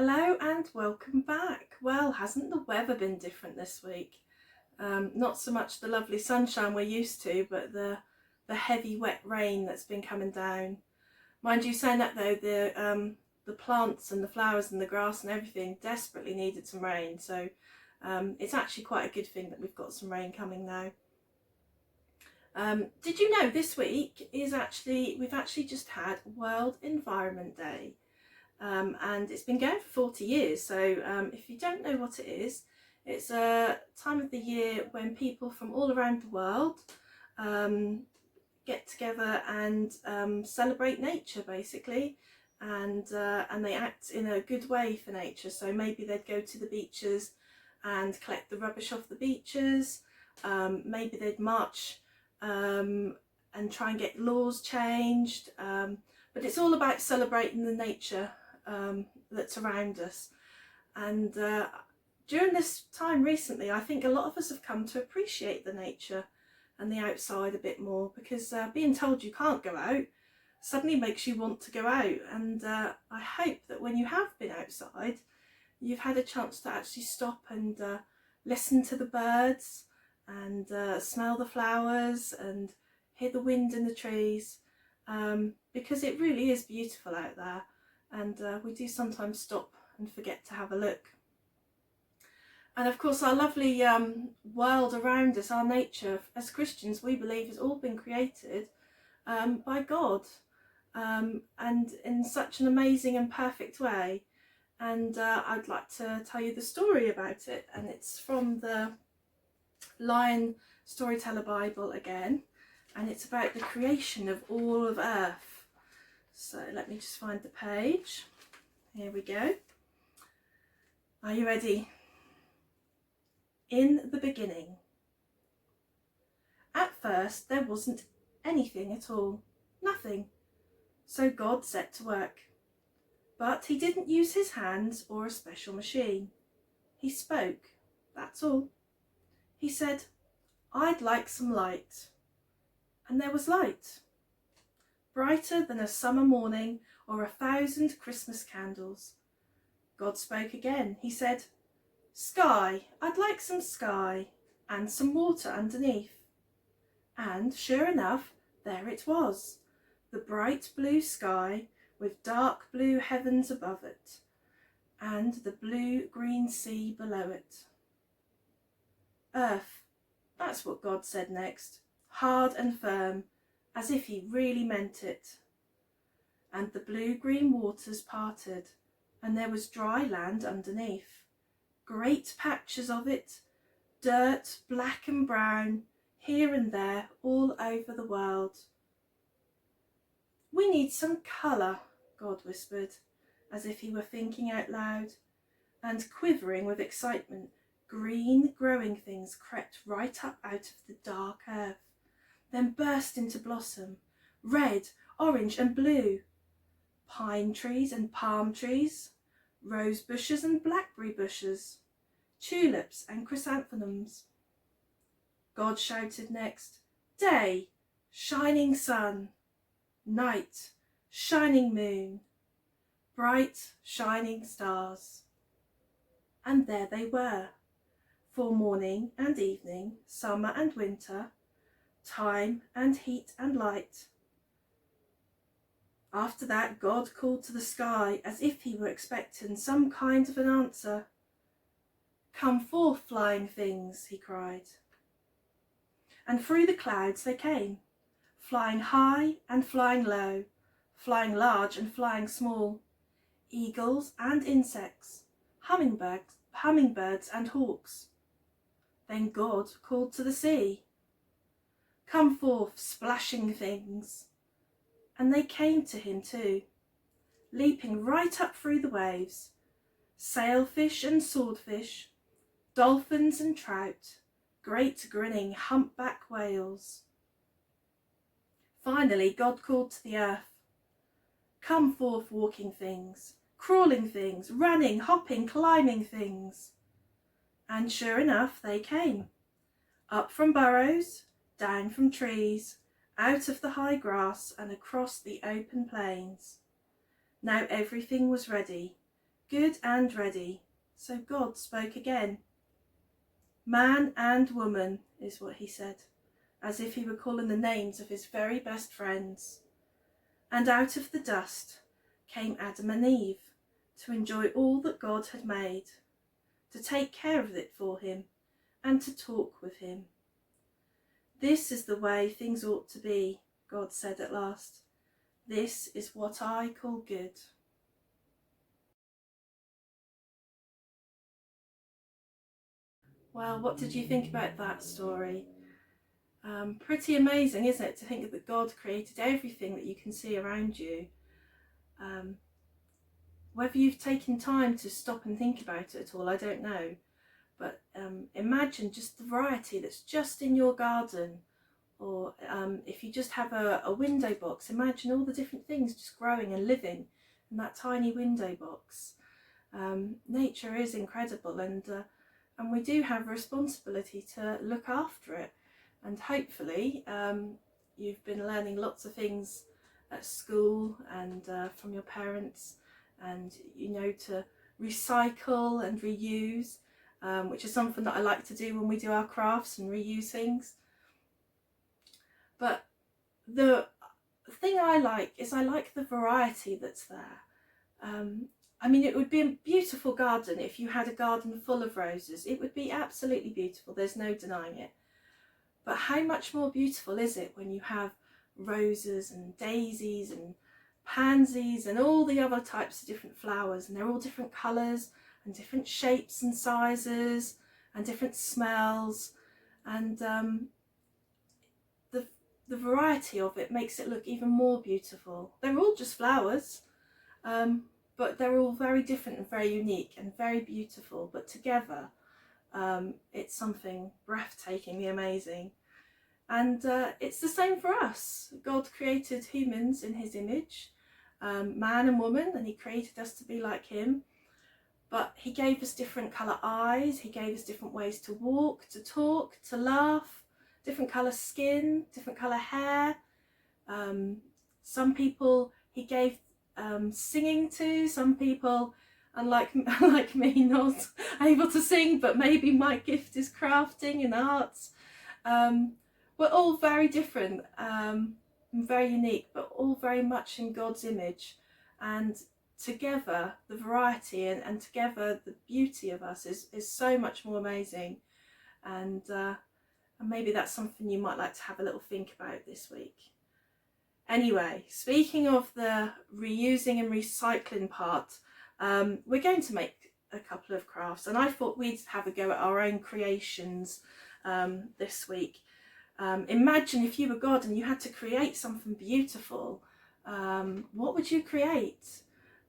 Hello and welcome back. Well, hasn't the weather been different this week? Not so much the lovely sunshine we're used to, but the heavy wet rain that's been coming down. Mind you, saying that though, the plants and the flowers and the grass and everything desperately needed some rain. So it's actually quite a good thing that we've got some rain coming now. Did you know this week we've actually just had World Environment Day? And it's been going for 40 years. So if you don't know what it is, it's a time of the year when people from all around the world get together and celebrate nature, basically, and they act in a good way for nature. So maybe they'd go to the beaches and collect the rubbish off the beaches. Maybe they'd march and try and get laws changed. But it's all about celebrating the nature that's around us. And during this time recently, I think a lot of us have come to appreciate the nature and the outside a bit more, because being told you can't go out suddenly makes you want to go out. And I hope that when you have been outside, you've had a chance to actually stop and listen to the birds and smell the flowers and hear the wind in the trees, because it really is beautiful out there. And we do sometimes stop and forget to have a look. And of course, our lovely world around us, our nature, as Christians, we believe has all been created by God, and in such an amazing and perfect way. And I'd like to tell you the story about it, and it's from the Lion Storyteller Bible again, and it's about the creation of all of Earth. So let me just find the page. Here we go. Are you ready? In the beginning. At first there wasn't anything at all. Nothing. So God set to work. But he didn't use his hands or a special machine. He spoke. That's all. He said, "I'd like some light." And there was light. Brighter than a summer morning or 1,000 Christmas candles. God spoke again. He said, "Sky, I'd like some sky and some water underneath." And sure enough, there it was, the bright blue sky with dark blue heavens above it and the blue-green sea below it. Earth, that's what God said next, hard and firm, as if he really meant it. And the blue-green waters parted, and there was dry land underneath. Great patches of it, dirt black and brown, here and there all over the world. "We need some colour," God whispered, as if he were thinking out loud. And quivering with excitement, green growing things crept right up out of the dark earth, then burst into blossom, red, orange and blue. Pine trees and palm trees, rose bushes and blackberry bushes, tulips and chrysanthemums. God shouted next, "Day, shining sun. Night, shining moon. Bright, shining stars." And there they were, for morning and evening, summer and winter, time and heat and light. After that, God called to the sky as if he were expecting some kind of an answer. "Come forth, flying things," he cried. And through the clouds they came, flying high and flying low, flying large and flying small, eagles and insects, hummingbirds and hawks. Then God called to the sea, "Come forth, splashing things." And they came to him too, leaping right up through the waves, sailfish and swordfish, dolphins and trout, great grinning humpback whales. Finally, God called to the earth, "Come forth, walking things, crawling things, running, hopping, climbing things." And sure enough, they came, up from burrows, down from trees, out of the high grass and across the open plains. Now everything was ready. good and ready. So God spoke again. Man and woman is what he said, as if he were calling the names of his very best friends. And out of the dust came Adam and Eve to enjoy all that God had made, to take care of it for him and to talk with him. This is the way things ought to be, God said at last. This is what I call good. Well, what did you think about that story? Pretty amazing, isn't it, to think that God created everything that you can see around you. Whether you've taken time to stop and think about it at all, I don't know. But imagine just the variety that's just in your garden. Or if you just have a window box, imagine all the different things just growing and living in that tiny window box. Nature is incredible, and we do have a responsibility to look after it. And hopefully you've been learning lots of things at school and from your parents, and you know to recycle and reuse, which is something that I like to do when we do our crafts and reuse things. But the thing I like is I like the variety that's there. I mean, it would be a beautiful garden if you had a garden full of roses. It would be absolutely beautiful, there's no denying it. But how much more beautiful is it when you have roses and daisies and pansies and all the other types of different flowers, and they're all different colours and different shapes and sizes and different smells, and the variety of it makes it look even more beautiful. They're all just flowers, but they're all very different and very unique and very beautiful, but together it's something breathtakingly amazing. And it's the same for us. God created humans in his image, man and woman, and he created us to be like him. But he gave us different colour eyes, he gave us different ways to walk, to talk, to laugh, different colour skin, different colour hair. Some people he gave singing to, some people, unlike me, not able to sing, but maybe my gift is crafting and arts. We're all very different and very unique, but all very much in God's image. And together, the variety and together the beauty of us is so much more amazing. And maybe that's something you might like to have a little think about this week. Anyway, speaking of the reusing and recycling part, we're going to make a couple of crafts, and I thought we'd have a go at our own creations this week. Imagine if you were God and you had to create something beautiful. What would you create?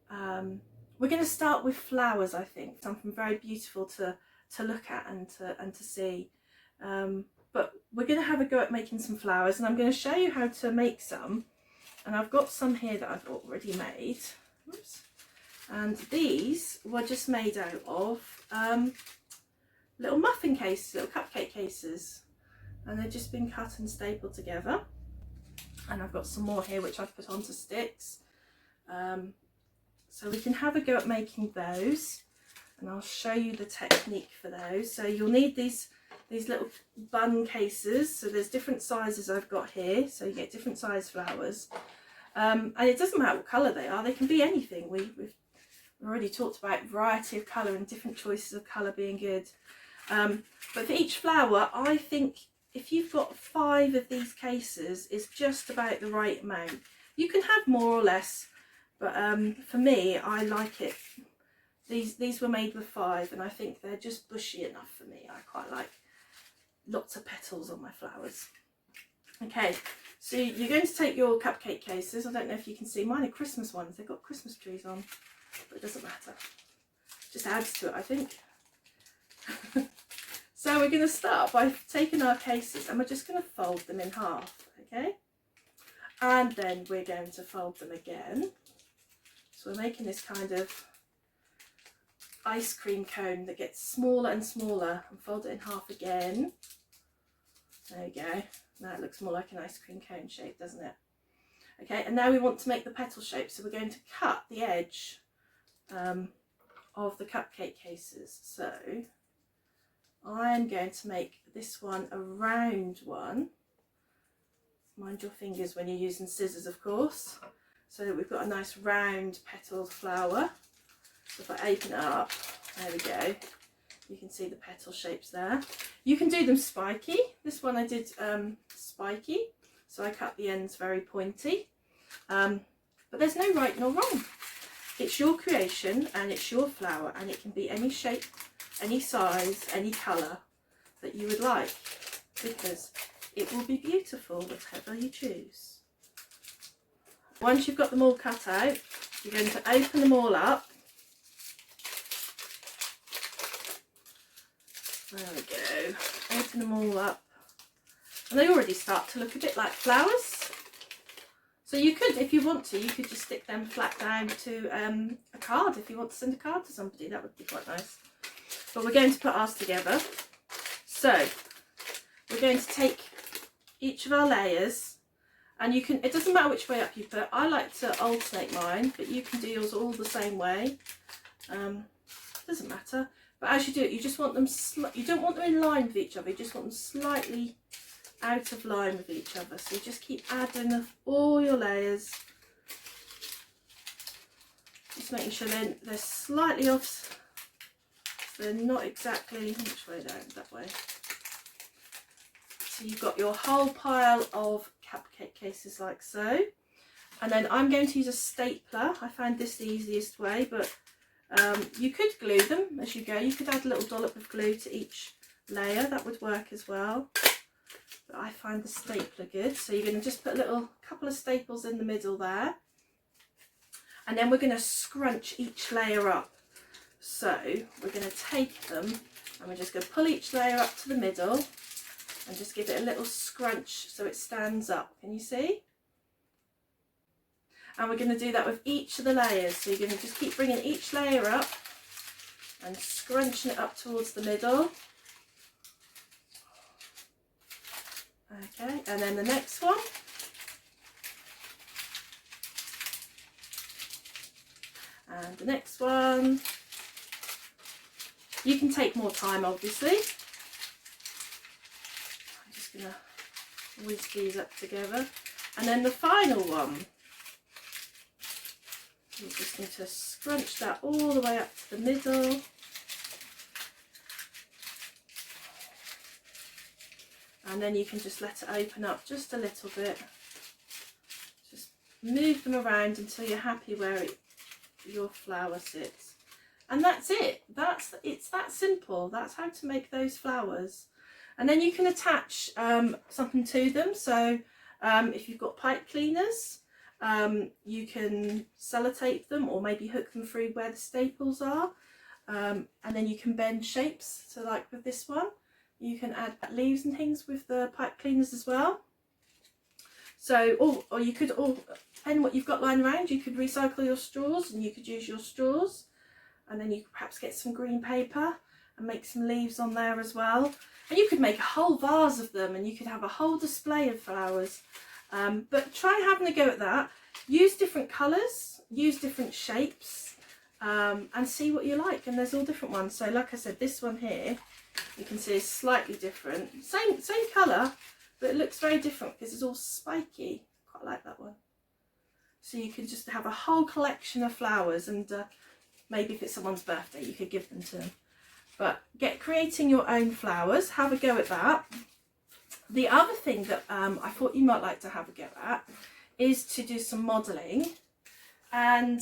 We're going to start with flowers, I think, something very beautiful to look at and to see. But we're going to have a go at making some flowers, and I'm going to show you how to make some. And I've got some here that I've already made. Oops. And these were just made out of little muffin cases, little cupcake cases. And they've just been cut and stapled together. And I've got some more here which I've put onto sticks. So we can have a go at making those, and I'll show you the technique for those. So you'll need these little bun cases. So there's different sizes I've got here, so you get different size flowers. And it doesn't matter what colour they are, they can be anything. We've already talked about variety of colour and different choices of colour being good. But for each flower, I think if you've got 5 of these cases, it's just about the right amount. You can have more or less, but for me, I like it. These were made with 5, and I think they're just bushy enough for me. I quite like lots of petals on my flowers. Okay, so you're going to take your cupcake cases. I don't know if you can see, mine are Christmas ones. They've got Christmas trees on, but it doesn't matter. Just adds to it, I think. So we're going to start by taking our cases, and we're just going to fold them in half, okay? And then we're going to fold them again. So we're making this kind of ice cream cone that gets smaller and smaller, and fold it in half again. There you go. Now it looks more like an ice cream cone shape, doesn't it? Okay, and now we want to make the petal shape, so we're going to cut the edge of the cupcake cases. So I'm going to make this one a round one. Mind your fingers when you're using scissors, of course, so that we've got a nice round petaled flower. So if I open it up, there we go, you can see the petal shapes there. You can do them spiky. This one I did spiky, so I cut the ends very pointy. But there's no right nor wrong. It's your creation and it's your flower, and it can be any shape, any size, any colour that you would like, because it will be beautiful whatever you choose. Once you've got them all cut out, you're going to open them all up. There we go. Open them all up. And they already start to look a bit like flowers. So you could, if you want to, you could just stick them flat down to a card. If you want to send a card to somebody, that would be quite nice. But we're going to put ours together. So we're going to take each of our layers, and you can, it doesn't matter which way up you put. I like to alternate mine, but you can do yours all the same way. Doesn't matter. But as you do it, you just want them, you don't want them in line with each other, you just want them slightly out of line with each other. So you just keep adding all your layers, just making sure they're slightly off, so they're not exactly, which way down, that way. So you've got your whole pile of cupcake cases like so. And then I'm going to use a stapler. I find this the easiest way, but you could glue them as you go. You could add a little dollop of glue to each layer, that would work as well. But I find the stapler good. So you're going to just put a couple of staples in the middle there. And then we're going to scrunch each layer up. So we're going to take them and we're just going to pull each layer up to the middle and just give it a little scrunch so it stands up. Can you see? And we're going to do that with each of the layers. So you're going to just keep bringing each layer up and scrunching it up towards the middle. Okay, and then the next one. And the next one. You can take more time, obviously. I'm just going to whiz these up together. And then the final one. You just need to scrunch that all the way up to the middle. And then you can just let it open up just a little bit. Just move them around until you're happy where your flower sits. And that's it. It's that simple. That's how to make those flowers. And then you can attach something to them. So if you've got pipe cleaners, you can sellotape them or maybe hook them through where the staples are, and then you can bend shapes. So like with this one, you can add leaves and things with the pipe cleaners as well. So or you could, depending what you've got lying around, you could recycle your straws and you could use your straws, and then you could perhaps get some green paper and make some leaves on there as well. And you could make a whole vase of them and you could have a whole display of flowers. But try having a go at that. Use different colours, use different shapes, and see what you like. And there's all different ones. So like I said, this one here, you can see is slightly different. Same colour, but it looks very different because it's all spiky. Quite like that one. So you can just have a whole collection of flowers, and maybe if it's someone's birthday, you could give them to them. But get creating your own flowers. Have a go at that. The other thing that I thought you might like to have a go at is to do some modelling. And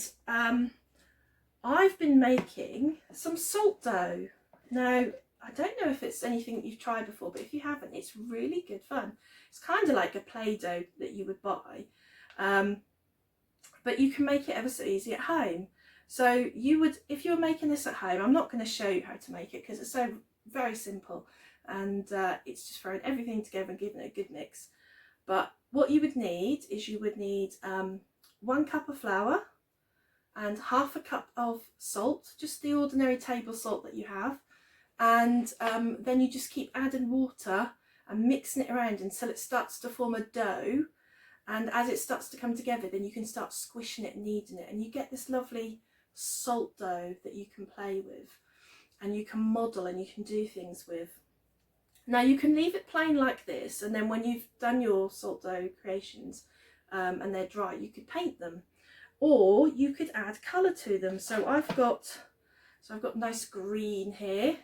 I've been making some salt dough. Now, I don't know if it's anything you've tried before, but if you haven't, it's really good fun. It's kind of like a Play-Doh that you would buy, but you can make it ever so easy at home. So you would, if you were making this at home, I'm not going to show you how to make it because it's so very simple. And it's just throwing everything together and giving it a good mix. But what you would need is 1 cup of flour and ½ a cup of salt, just the ordinary table salt that you have. And then you just keep adding water and mixing it around until it starts to form a dough. And as it starts to come together, then you can start squishing it and kneading it, and you get this lovely salt dough that you can play with and you can model and you can do things with. Now you can leave it plain like this, and then when you've done your salt dough creations and they're dry, you could paint them, or you could add colour to them. So I've got nice green here,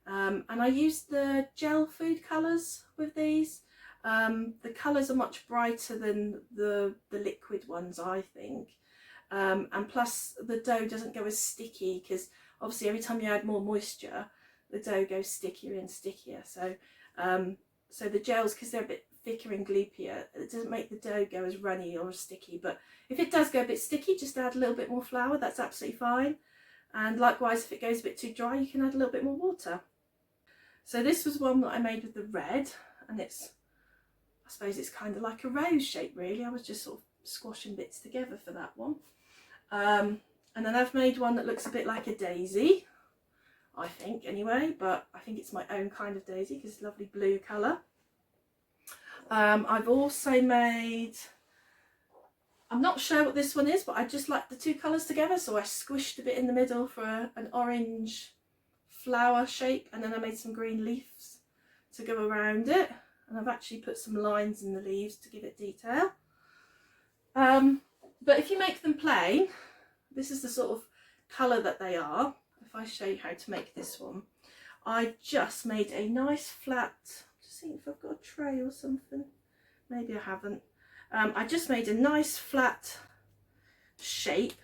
and I used the gel food colours with these. The colours are much brighter than the liquid ones, I think, and plus the dough doesn't go as sticky, because obviously every time you add more moisture the dough goes stickier and stickier. So so the gels, because they're a bit thicker and gloopier, it doesn't make the dough go as runny or as sticky. But if it does go a bit sticky, just add a little bit more flour, that's absolutely fine. And likewise, if it goes a bit too dry, you can add a little bit more water. So this was one that I made with the red, and it's, I suppose it's kind of like a rose shape really. I was just sort of squashing bits together for that one. And then I've made one that looks a bit like a daisy, I think anyway, but I think it's my own kind of daisy because it's a lovely blue colour. I've also made, I'm not sure what this one is, but I just like the two colours together, so I squished a bit in the middle for an orange flower shape, and then I made some green leaves to go around it, and I've actually put some lines in the leaves to give it detail. But if you make them plain, this is the sort of colour that they are. If I show you how to make this one, I just made a nice flat, just think if I've got a tray or something, maybe I haven't. I just made a nice flat shape.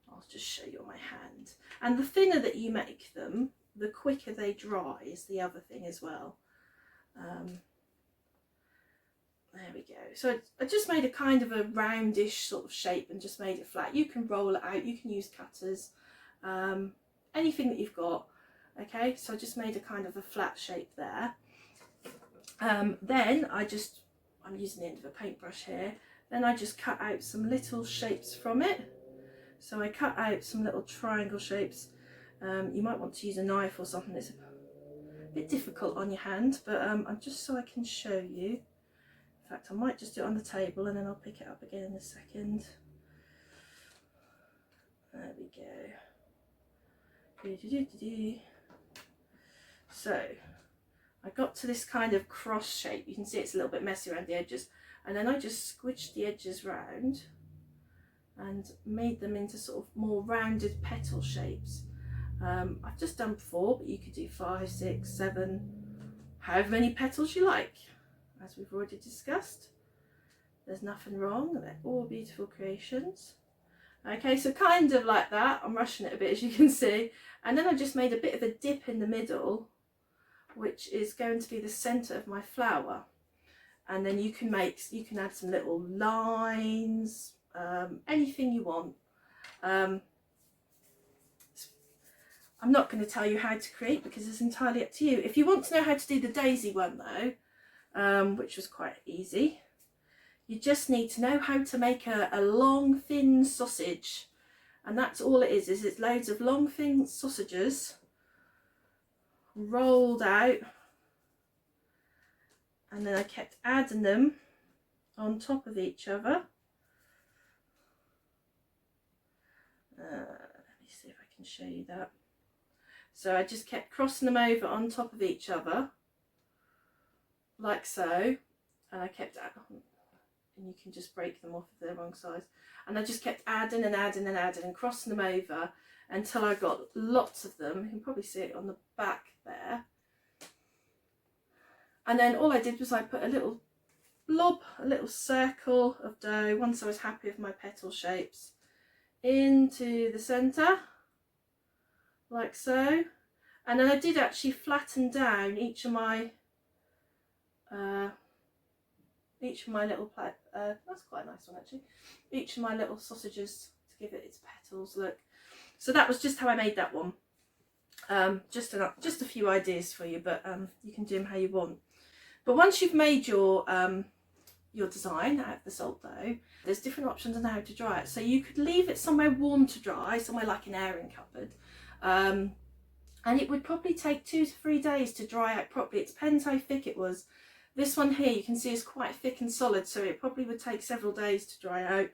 I'll just show you on my hand. And the thinner that you make them, the quicker they dry is the other thing as well. There we go. So I just made a kind of a roundish sort of shape and just made it flat. You can roll it out, you can use cutters, anything that you've got. Okay, so I just made a kind of a flat shape there. Then I'm using the end of a paintbrush here. Then I just cut out some little shapes from it. So I cut out some little triangle shapes. You might want to use a knife or something. It's a bit difficult on your hand, but I'm just so I can show you. In fact, I might just do it on the table and then I'll pick it up again in a second. There we go. So I got to this kind of cross shape. You can see it's a little bit messy around the edges, and then I just squished the edges round and made them into sort of more rounded petal shapes. I've just done 4, but you could do 5, 6, 7, however many petals you like, as we've already discussed. There's nothing wrong, they're all beautiful creations. Okay, so kind of like that. I'm rushing it a bit, as you can see. And then I just made a bit of a dip in the middle, which is going to be the centre of my flower. And then you can add some little lines, anything you want. I'm not going to tell you how to create because it's entirely up to you. If you want to know how to do the daisy one though, which was quite easy, you just need to know how to make a long thin sausage, and that's all it is it's loads of long thin sausages rolled out, and then I kept adding them on top of each other. Let me see if I can show you that. So I just kept crossing them over on top of each other like so, and I kept, and you can just break them off if they're the wrong size, and I just kept adding and adding and adding and crossing them over until I got lots of them. You can probably see it on the back there. And then all I did was I put a little blob, a little circle of dough, once I was happy with my petal shapes, into the centre like so. And then I did actually flatten down each of my little that's quite a nice one actually, each of my little sausages to give it its petals look. So that was just how I made that one. Just a few ideas for you, but you can do them how you want. But once you've made your design out of the salt dough, there's different options on how to dry it. So you could leave it somewhere warm to dry, somewhere like an airing cupboard, and it would probably take 2 to 3 days to dry out properly. It depends how thick it was. This one here you can see is quite thick and solid, so it probably would take several days to dry out,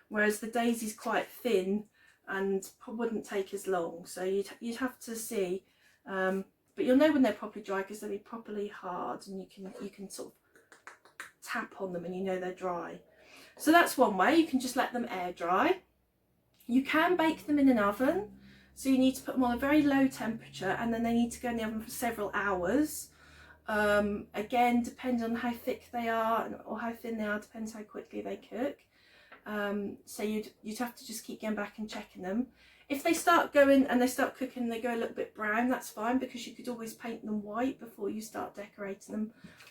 whereas the daisy's quite thin, and wouldn't take as long. So you'd have to see, but you'll know when they're properly dry because they'll be properly hard, and you can sort of tap on them and you know they're dry. So that's one way. You can just let them air dry. You can bake them in an oven, so you need to put them on a very low temperature, and then they need to go in the oven for several hours. Again, depending on how thick they are or how thin they are, depends how quickly they cook. So you'd have to just keep going back and checking them. If they start going and they start cooking and they go a little bit brown, that's fine, because you could always paint them white before you start decorating them,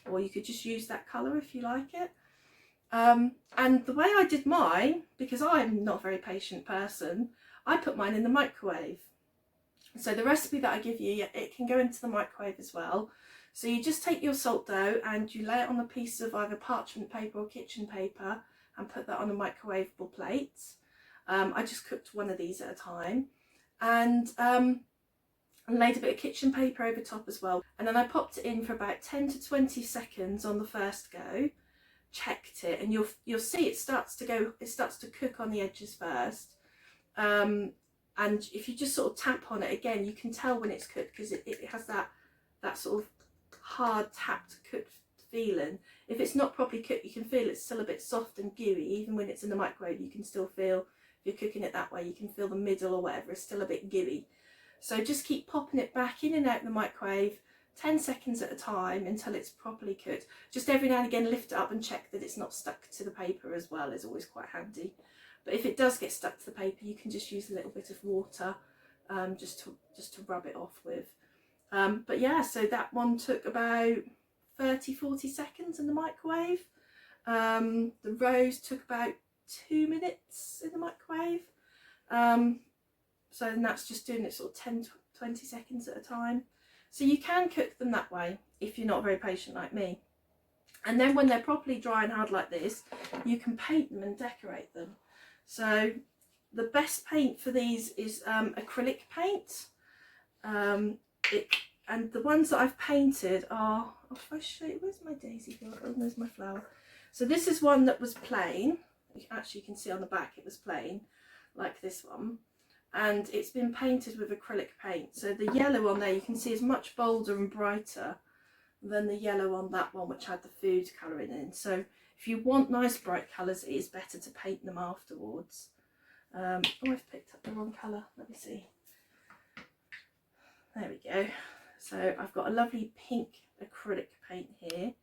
or you could just use that colour if you like it. And the way I did mine, because I'm not a very patient person, I put mine in the microwave. So the recipe that I give you, it can go into the microwave as well. So you just take your salt dough and you lay it on a piece of either parchment paper or kitchen paper and put that on a microwavable plate. I just cooked one of these at a time, and laid a bit of kitchen paper over top as well. And then I popped it in for about 10 to 20 seconds on the first go. Checked it, and you'll see it starts to cook on the edges first, and if you just sort of tap on it again, you can tell when it's cooked, because it has that sort of hard tapped cooked feeling. If it's not properly cooked, you can feel it's still a bit soft and gooey. Even when it's in the microwave, you can still feel, if you're cooking it that way, you can feel the middle or whatever is still a bit gooey. So just keep popping it back in and out the microwave 10 seconds at a time until it's properly cooked. Just every now and again lift it up and check that it's not stuck to the paper as well, is always quite handy. But if it does get stuck to the paper, you can just use a little bit of water just to rub it off with. But yeah, so that one took about 30-40 seconds in the microwave. The rose took about 2 minutes in the microwave. So then that's just doing it sort of 10-20 seconds at a time. So you can cook them that way if you're not very patient like me. And then when they're properly dry and hard like this, you can paint them and decorate them. So the best paint for these is acrylic paint. And the ones that I've painted are, if I show you, where's my daisy? Oh, there's my flower. So this is one that was plain. Actually, you can see on the back it was plain, like this one. And it's been painted with acrylic paint. So the yellow on there you can see is much bolder and brighter than the yellow on that one, which had the food colouring in. So if you want nice bright colours, it is better to paint them afterwards. Oh, I've picked up the wrong colour. Let me see. There we go. So I've got a lovely pink acrylic paint here,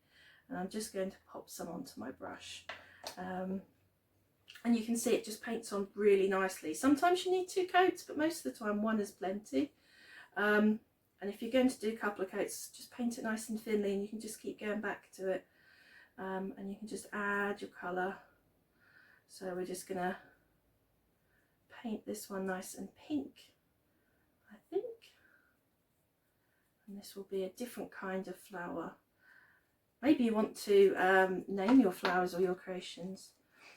and I'm just going to pop some onto my brush. And you can see it just paints on really nicely. Sometimes you need 2 coats, but most of the time 1 is plenty. And if you're going to do a couple of coats, just paint it nice and thinly, and you can just keep going back to it. And you can just add your colour. So we're just going to paint this one nice and pink, I think. And this will be a different kind of flower. Maybe you want to name your flowers or your creations.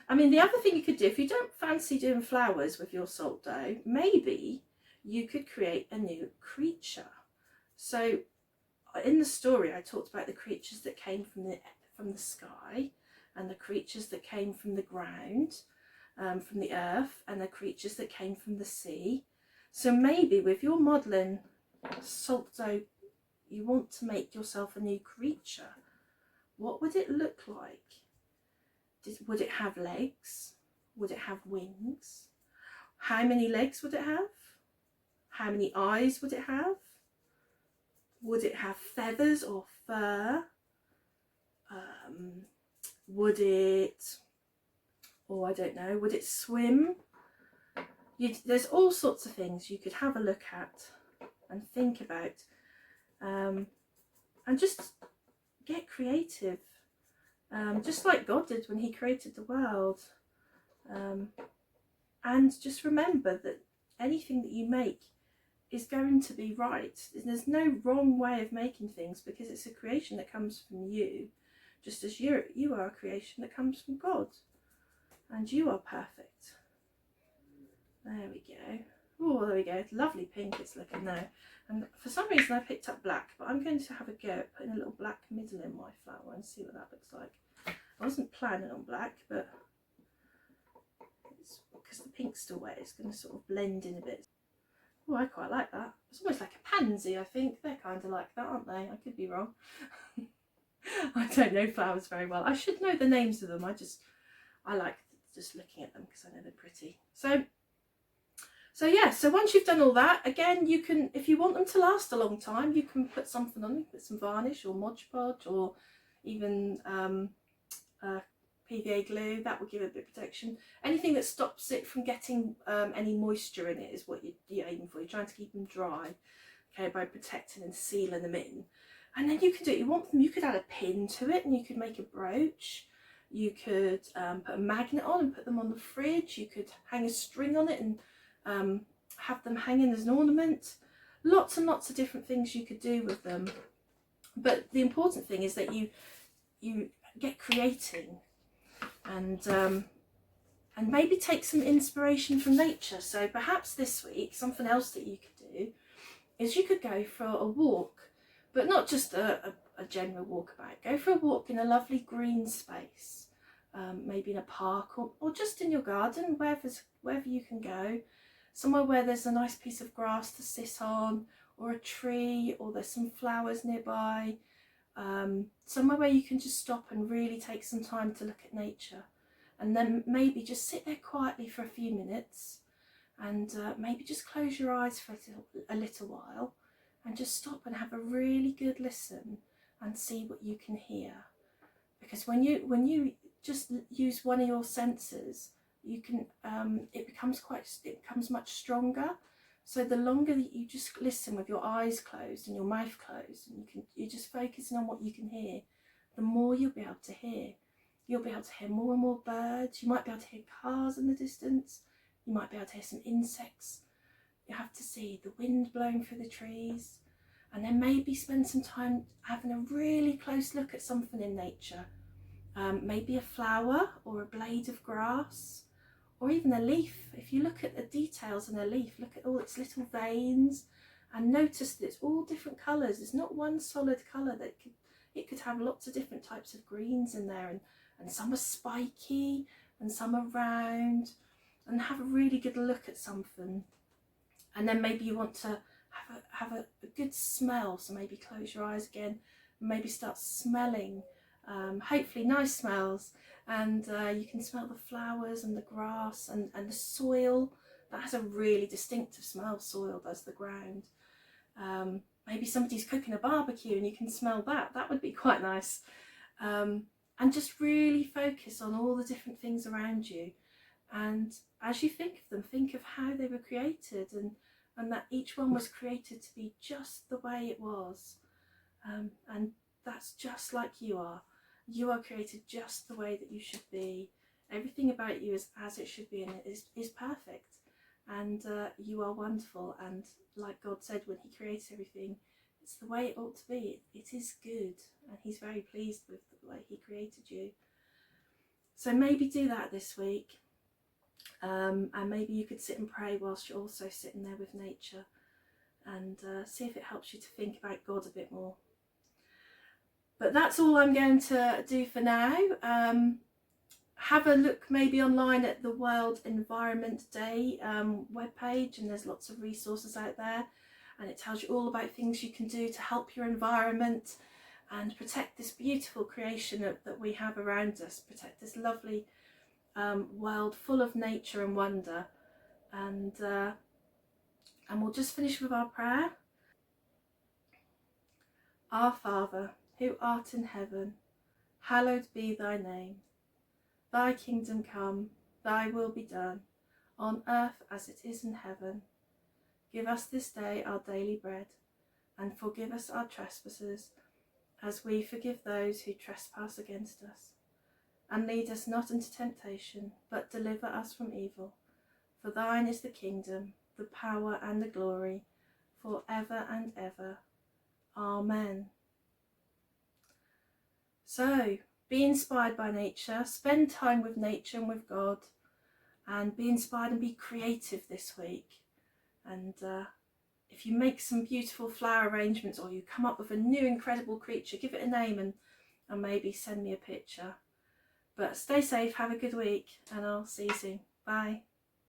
I mean, the other thing you could do, if you don't fancy doing flowers with your salt dough, maybe you could create a new creature. So in the story, I talked about the creatures that came from the sky, and the creatures that came from the ground, from the earth, and the creatures that came from the sea. So maybe with your modelling salt dough, you want to make yourself a new creature. What would it look like? Would it have legs? Would it have wings? How many legs would it have? How many eyes would it have? Would it have feathers or fur? Would it, or I don't know, would it swim? There's all sorts of things you could have a look at and think about, and just get creative. Just like God did when he created the world. And just remember that anything that you make is going to be right. There's no wrong way of making things, because it's a creation that comes from you, just as you are a creation that comes from God. And you are perfect. There we go. Oh, there we go. It's lovely pink it's looking now. And for some reason I picked up black, but I'm going to have a go at putting a little black middle in my flower and see what that looks like. I wasn't planning on black, but it's because the pink's still wet, it's going to sort of blend in a bit. Oh, I quite like that. It's almost like a pansy, I think. They're kind of like that, aren't they? I could be wrong. I don't know flowers very well. I should know the names of them. I like just looking at them because I know they're pretty. So yeah, so once you've done all that, again, you can, if you want them to last a long time, you can put something on, put some varnish or Mod Podge or even PVA glue. That will give it a bit of protection. Anything that stops it from getting any moisture in it is what you're aiming for. You're trying to keep them dry, okay, by protecting and sealing them in. And then you can do, you want them, you could add a pin to it and you could make a brooch. You could put a magnet on and put them on the fridge. You could hang a string on it and have them hanging as an ornament. Lots and lots of different things you could do with them. But the important thing is that you get creating and maybe take some inspiration from nature. So perhaps this week, something else that you could do is you could go for a walk, but not just a general walkabout. Go for a walk in a lovely green space, maybe in a park or just in your garden, wherever you can go. Somewhere where there's a nice piece of grass to sit on, or a tree, or there's some flowers nearby. Somewhere where you can just stop and really take some time to look at nature, and then maybe just sit there quietly for a few minutes, and maybe just close your eyes for a little while and just stop and have a really good listen and see what you can hear. Because when you just use one of your senses, you can it becomes much stronger. So the longer that you just listen with your eyes closed and your mouth closed, and you're just focusing on what you can hear, the more you'll be able to hear. You'll be able to hear more and more birds. You might be able to hear cars in the distance. You might be able to hear some insects. You have to see the wind blowing through the trees, and then maybe spend some time having a really close look at something in nature. Maybe a flower or a blade of grass, or even a leaf. If you look at the details in a leaf, look at all its little veins and notice that it's all different colours. It's not one solid colour. It could have lots of different types of greens in there, and some are spiky and some are round, and have a really good look at something. And then maybe you want to have a good smell, so maybe close your eyes again and maybe start smelling, hopefully nice smells, and you can smell the flowers and the grass and the soil. That has a really distinctive smell. Soil does, the ground. Maybe somebody's cooking a barbecue and you can smell that. That would be quite nice. And just really focus on all the different things around you, and as you think of them, think of how they were created, and that each one was created to be just the way it was, and that's just like you are. You are created just the way that you should be. Everything about you is as it should be, and it is perfect, and you are wonderful. And like God said when he created everything, it's the way it ought to be. It is good, and he's very pleased with the way he created you. So maybe do that this week, and maybe you could sit and pray whilst you're also sitting there with nature, and see if it helps you to think about God a bit more. But that's all I'm going to do for now. Have a look maybe online at the World Environment Day webpage, and there's lots of resources out there, and it tells you all about things you can do to help your environment and protect this beautiful creation that we have around us, protect this lovely world full of nature and wonder. And we'll just finish with our prayer. Our Father, who art in heaven, hallowed be thy name. Thy kingdom come, thy will be done, on earth as it is in heaven. Give us this day our daily bread, and forgive us our trespasses, as we forgive those who trespass against us. And lead us not into temptation, but deliver us from evil. For thine is the kingdom, the power and the glory, for ever and ever. Amen. So, be inspired by nature, spend time with nature and with God, and be inspired and be creative this week. And if you make some beautiful flower arrangements, or you come up with a new incredible creature, give it a name and maybe send me a picture. But stay safe, have a good week, and I'll see you soon. Bye.